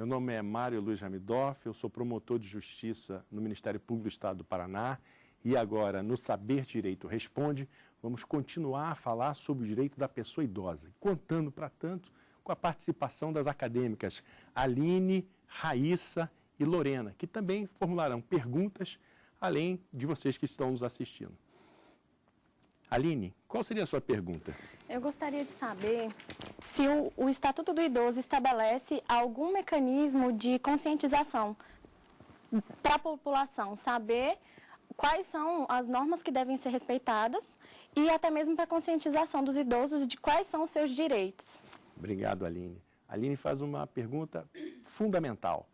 Meu nome é Mário Luiz Ramidoff, eu sou promotor de justiça no Ministério Público do Estado do Paraná e agora no Saber Direito Responde, vamos continuar a falar sobre o direito da pessoa idosa, contando, para tanto, com a participação das acadêmicas Aline, Raíssa e Lorena, que também formularão perguntas, além de vocês que estão nos assistindo. Aline, qual seria a sua pergunta? Eu gostaria de saber se o Estatuto do Idoso estabelece algum mecanismo de conscientização para a população, saber quais são as normas que devem ser respeitadas e até mesmo para a conscientização dos idosos de quais são os seus direitos. Obrigado, Aline. A Aline faz uma pergunta fundamental.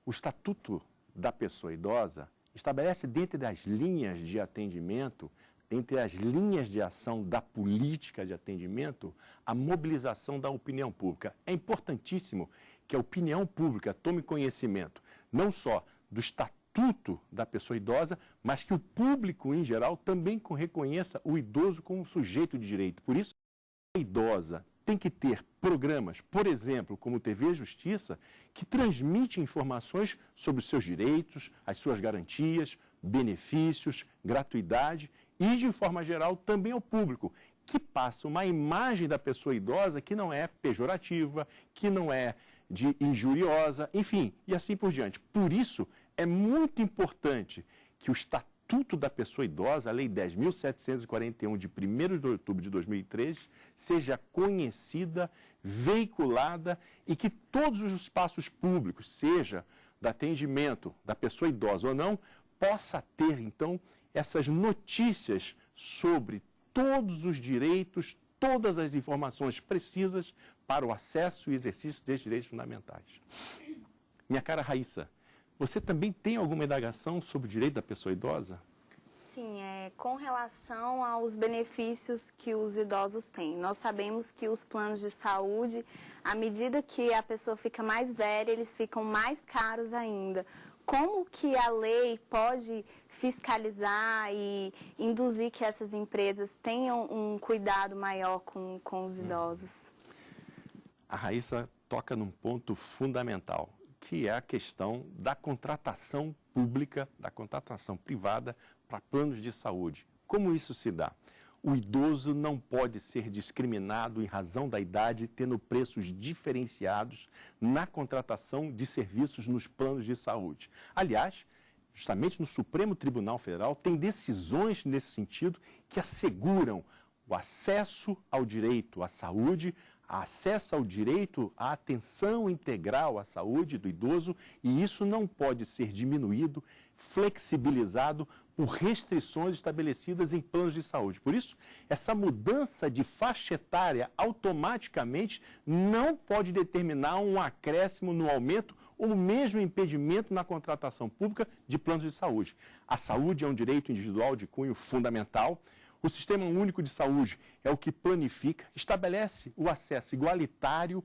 O Estatuto da Pessoa Idosa estabelece, dentre as linhas de atendimento, entre as linhas de ação da política de atendimento, a mobilização da opinião pública. É importantíssimo que a opinião pública tome conhecimento, não só do Estatuto da Pessoa Idosa, mas que o público, em geral, também reconheça o idoso como sujeito de direito. Por isso, a idosa tem que ter programas, por exemplo, como TV Justiça, que transmite informações sobre os seus direitos, as suas garantias, benefícios, gratuidade e, de forma geral, também ao público, que passa uma imagem da pessoa idosa que não é pejorativa, que não é injuriosa, enfim, e assim por diante. Por isso, é muito importante que o Estatuto da Pessoa Idosa, a Lei 10.741, de 1º de outubro de 2013, seja conhecida, veiculada e que todos os espaços públicos, seja do atendimento da pessoa idosa ou não, possa ter, então, essas notícias sobre todos os direitos, todas as informações precisas para o acesso e exercício desses direitos fundamentais. Minha cara Raíssa, você também tem alguma indagação sobre o direito da pessoa idosa? Sim, com relação aos benefícios que os idosos têm. Nós sabemos que os planos de saúde, à medida que a pessoa fica mais velha, eles ficam mais caros ainda. Como que a lei pode fiscalizar e induzir que essas empresas tenham um cuidado maior com os idosos? A Raíssa toca num ponto fundamental, que é a questão da contratação pública, da contratação privada para planos de saúde. Como isso se dá? O idoso não pode ser discriminado em razão da idade, tendo preços diferenciados na contratação de serviços nos planos de saúde. Aliás, justamente no Supremo Tribunal Federal, tem decisões nesse sentido que asseguram o acesso ao direito à saúde, acesso ao direito à atenção integral à saúde do idoso, e isso não pode ser diminuído, flexibilizado por restrições estabelecidas em planos de saúde. Por isso, essa mudança de faixa etária automaticamente não pode determinar um acréscimo no aumento ou mesmo impedimento na contratação pública de planos de saúde. A saúde é um direito individual de cunho fundamental. O Sistema Único de Saúde é o que planifica, estabelece o acesso igualitário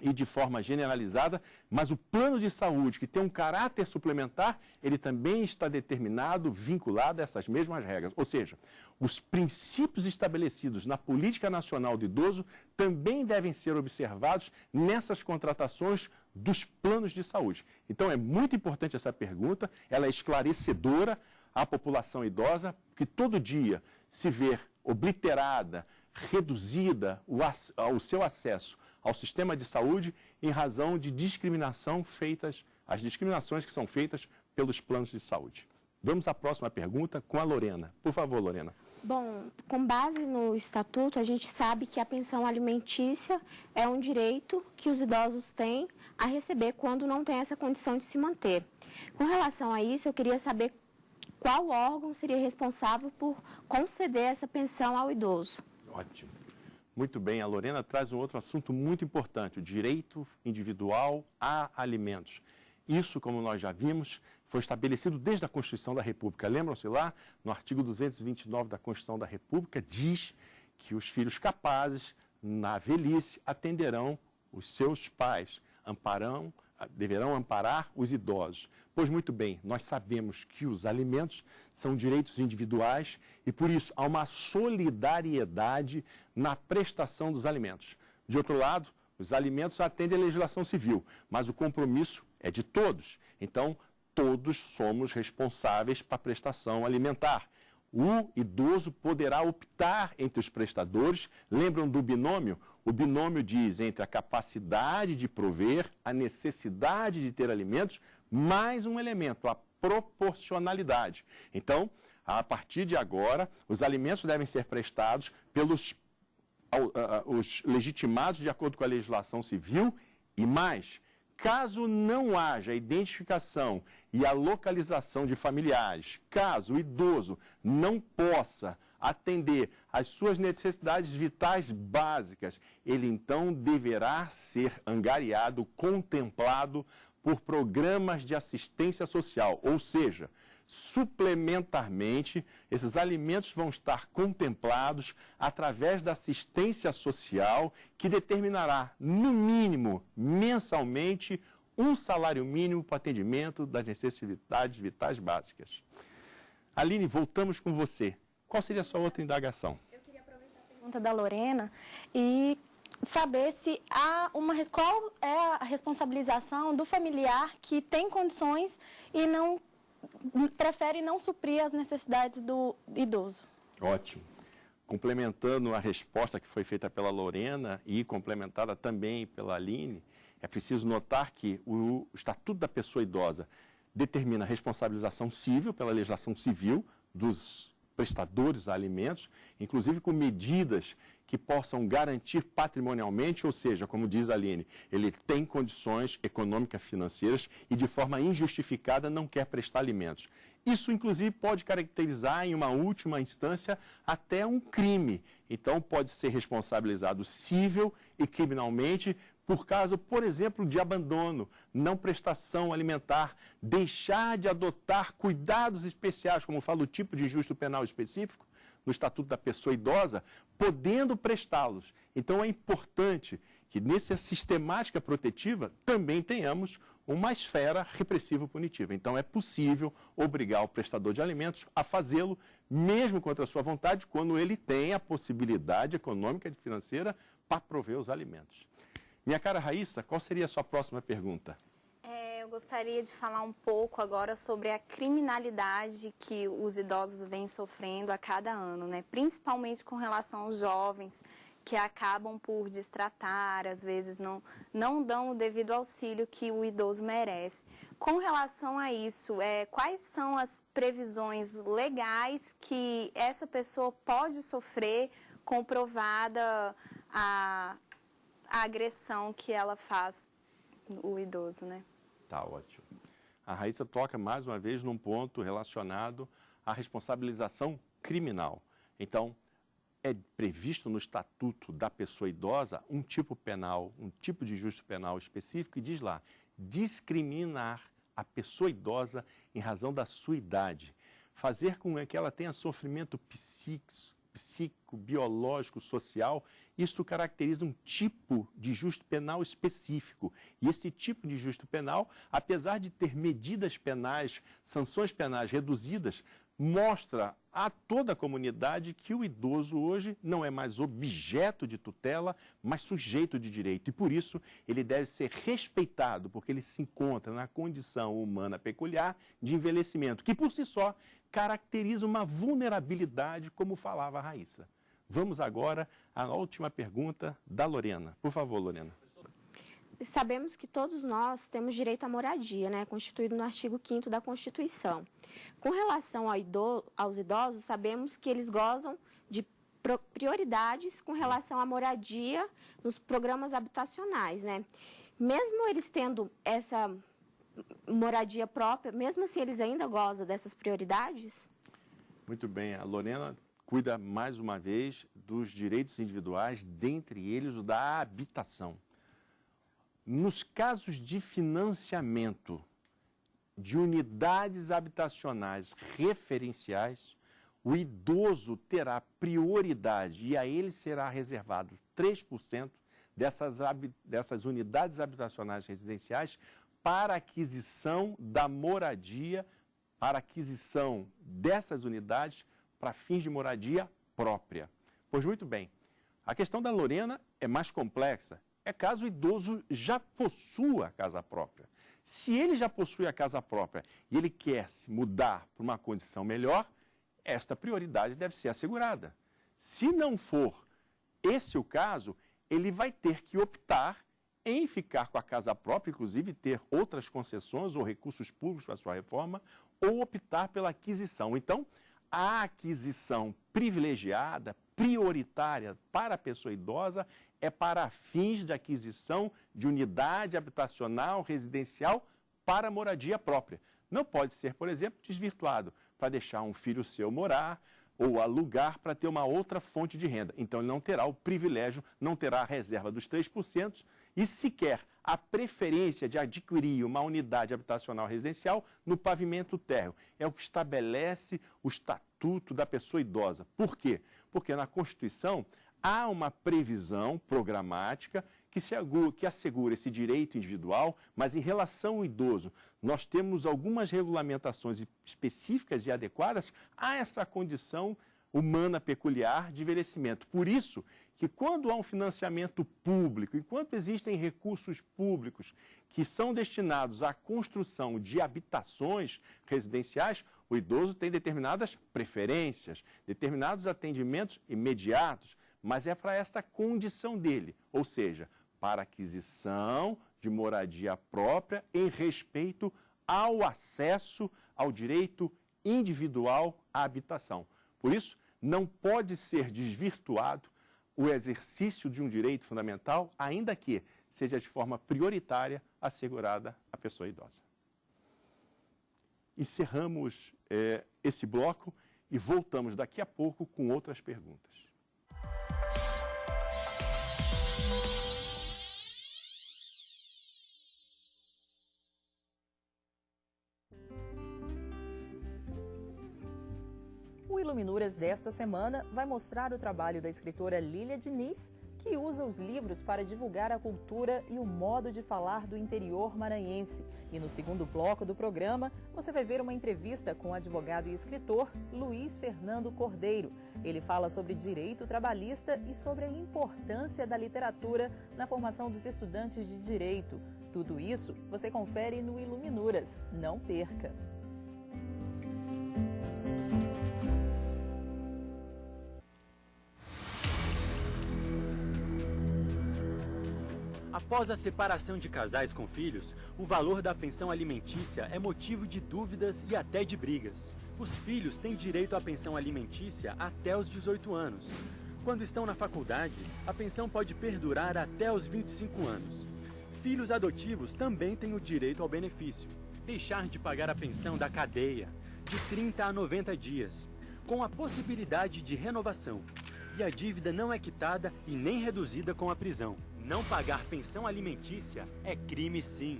e de forma generalizada, mas o plano de saúde, que tem um caráter suplementar, ele também está determinado, vinculado a essas mesmas regras. Ou seja, os princípios estabelecidos na Política Nacional do Idoso também devem ser observados nessas contratações dos planos de saúde. Então, é muito importante essa pergunta, ela é esclarecedora à população idosa, que todo dia se vê obliterada, reduzida o seu acesso ao sistema de saúde em razão de discriminação feitas, as discriminações que são feitas pelos planos de saúde. Vamos à próxima pergunta com a Lorena. Por favor, Lorena. Bom, com base no Estatuto, a gente sabe que a pensão alimentícia é um direito que os idosos têm a receber quando não tem essa condição de se manter. Com relação a isso, eu queria saber qual órgão seria responsável por conceder essa pensão ao idoso. Ótimo. Muito bem, a Lorena traz um outro assunto muito importante, o direito individual a alimentos. Isso, como nós já vimos, foi estabelecido desde a Constituição da República. Lembram-se lá? No artigo 229 da Constituição da República, diz que os filhos capazes, na velhice, atenderão os seus pais, deverão amparar os idosos. Pois muito bem, nós sabemos que os alimentos são direitos individuais e, por isso, há uma solidariedade na prestação dos alimentos. De outro lado, os alimentos atendem à legislação civil, mas o compromisso é de todos. Então, todos somos responsáveis para a prestação alimentar. O idoso poderá optar entre os prestadores. Lembram do binômio? O binômio diz entre a capacidade de prover, a necessidade de ter alimentos, mais um elemento, a proporcionalidade. Então, a partir de agora, os alimentos devem ser prestados pelos os legitimados de acordo com a legislação civil e mais. Caso não haja identificação e a localização de familiares, caso o idoso não possa atender às suas necessidades vitais básicas, ele então deverá ser angariado, contemplado por programas de assistência social, ou seja, suplementarmente, esses alimentos vão estar contemplados através da assistência social que determinará, no mínimo, mensalmente, um salário mínimo para atendimento das necessidades vitais básicas. Aline, voltamos com você. Qual seria a sua outra indagação? Eu queria aproveitar a pergunta da Lorena e saber se há qual é a responsabilização do familiar que tem condições e não prefere não suprir as necessidades do idoso. Ótimo. Complementando a resposta que foi feita pela Lorena e complementada também pela Aline, é preciso notar que o Estatuto da Pessoa Idosa determina a responsabilização civil pela legislação civil dos prestadores de alimentos, inclusive com medidas que possam garantir patrimonialmente, ou seja, como diz a Aline, ele tem condições econômicas financeiras e de forma injustificada não quer prestar alimentos. Isso, inclusive, pode caracterizar, em uma última instância, até um crime. Então, pode ser responsabilizado civil e criminalmente por caso, por exemplo, de abandono, não prestação alimentar, deixar de adotar cuidados especiais, como fala o tipo de injusto penal específico, no Estatuto da Pessoa Idosa, podendo prestá-los. Então, é importante que, nessa sistemática protetiva, também tenhamos uma esfera repressivo-punitiva. Então, é possível obrigar o prestador de alimentos a fazê-lo, mesmo contra a sua vontade, quando ele tem a possibilidade econômica e financeira para prover os alimentos. Minha cara Raíssa, qual seria a sua próxima pergunta? Eu gostaria de falar um pouco agora sobre a criminalidade que os idosos vêm sofrendo a cada ano, né? Principalmente com relação aos jovens que acabam por destratar, às vezes não dão o devido auxílio que o idoso merece. Com relação a isso, quais são as previsões legais que essa pessoa pode sofrer comprovada a agressão que ela faz o idoso, né? Tá ótimo. A Raíssa toca mais uma vez num ponto relacionado à responsabilização criminal. Então, é previsto no Estatuto da Pessoa Idosa um tipo penal, um tipo de juízo penal específico e diz lá, discriminar a pessoa idosa em razão da sua idade, fazer com que ela tenha sofrimento psíquico, biológico, social, isso caracteriza um tipo de justo penal específico. E esse tipo de justo penal, apesar de ter medidas penais, sanções penais reduzidas, mostra a toda a comunidade que o idoso hoje não é mais objeto de tutela, mas sujeito de direito. E por isso ele deve ser respeitado, porque ele se encontra na condição humana peculiar de envelhecimento, que por si só caracteriza uma vulnerabilidade, como falava a Raíssa. Vamos agora à última pergunta da Lorena. Por favor, Lorena. Sabemos que todos nós temos direito à moradia, né, constituído no artigo 5º da Constituição. Com relação aos idosos, sabemos que eles gozam de prioridades com relação à moradia nos programas habitacionais, né? Mesmo eles tendo essa moradia própria, mesmo assim eles ainda gozam dessas prioridades? Muito bem, a Lorena cuida mais uma vez dos direitos individuais, dentre eles o da habitação. Nos casos de financiamento de unidades habitacionais referenciais, o idoso terá prioridade e a ele será reservado 3% dessas unidades habitacionais residenciais para aquisição da moradia, para aquisição dessas unidades para fins de moradia própria. Pois muito bem, a questão da Lorena é mais complexa é caso o idoso já possua a casa própria. Se ele já possui a casa própria e ele quer se mudar para uma condição melhor, esta prioridade deve ser assegurada. Se não for esse o caso, ele vai ter que optar em ficar com a casa própria, inclusive ter outras concessões ou recursos públicos para a sua reforma, ou optar pela aquisição. Então, a aquisição privilegiada, prioritária para a pessoa idosa, é para fins de aquisição de unidade habitacional, residencial, para moradia própria. Não pode ser, por exemplo, desvirtuado para deixar um filho seu morar ou alugar para ter uma outra fonte de renda. Então, ele não terá o privilégio, não terá a reserva dos 3% e sequer a preferência de adquirir uma unidade habitacional residencial no pavimento térreo. É o que estabelece o Estatuto da Pessoa Idosa. Por quê? Porque na Constituição há uma previsão programática que assegura esse direito individual, mas em relação ao idoso, nós temos algumas regulamentações específicas e adequadas a essa condição humana peculiar de envelhecimento. Por isso que quando há um financiamento público, enquanto existem recursos públicos que são destinados à construção de habitações residenciais, o idoso tem determinadas preferências, determinados atendimentos imediatos, mas é para esta condição dele, ou seja, para aquisição de moradia própria em respeito ao acesso ao direito individual à habitação. Por isso, não pode ser desvirtuado o exercício de um direito fundamental, ainda que seja de forma prioritária assegurada à pessoa idosa. Encerramos esse bloco e voltamos daqui a pouco com outras perguntas. O Iluminuras desta semana vai mostrar o trabalho da escritora Lília Diniz, que usa os livros para divulgar a cultura e o modo de falar do interior maranhense. E no segundo bloco do programa, você vai ver uma entrevista com o advogado e escritor Luiz Fernando Cordeiro. Ele fala sobre direito trabalhista e sobre a importância da literatura na formação dos estudantes de direito. Tudo isso você confere no Iluminuras. Não perca! Após a separação de casais com filhos, o valor da pensão alimentícia é motivo de dúvidas e até de brigas. Os filhos têm direito à pensão alimentícia até os 18 anos. Quando estão na faculdade, a pensão pode perdurar até os 25 anos. Filhos adotivos também têm o direito ao benefício. Deixar de pagar a pensão da cadeia, de 30 a 90 dias, com a possibilidade de renovação. E a dívida não é quitada e nem reduzida com a prisão. Não pagar pensão alimentícia é crime, sim.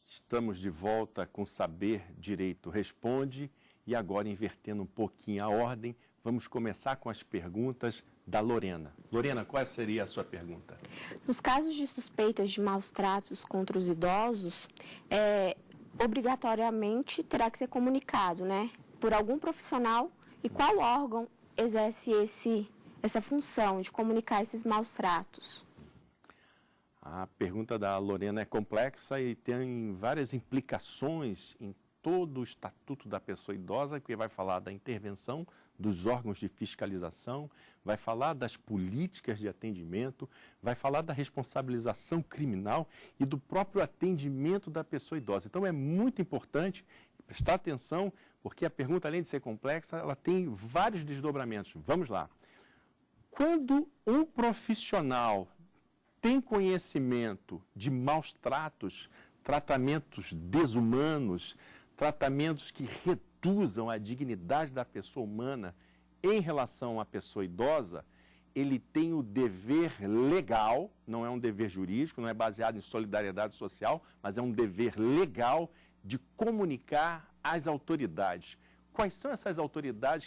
Estamos de volta com Saber Direito Responde e agora invertendo um pouquinho a ordem, vamos começar com as perguntas da Lorena. Lorena, qual seria a sua pergunta? Nos casos de suspeitas de maus tratos contra os idosos, obrigatoriamente terá que ser comunicado, né? Por algum profissional. E qual órgão exerce essa função de comunicar esses maus tratos? A pergunta da Lorena é complexa e tem várias implicações em todo o Estatuto da Pessoa Idosa, que vai falar da intervenção dos órgãos de fiscalização, vai falar das políticas de atendimento, vai falar da responsabilização criminal e do próprio atendimento da pessoa idosa. Então é muito importante prestar atenção, porque a pergunta, além de ser complexa, ela tem vários desdobramentos. Vamos lá. Quando um profissional tem conhecimento de maus tratos, tratamentos desumanos, tratamentos que reduzam a dignidade da pessoa humana em relação à pessoa idosa, ele tem o dever legal, não é um dever jurídico, não é baseado em solidariedade social, mas é um dever legal de comunicar às autoridades. Quais são essas autoridades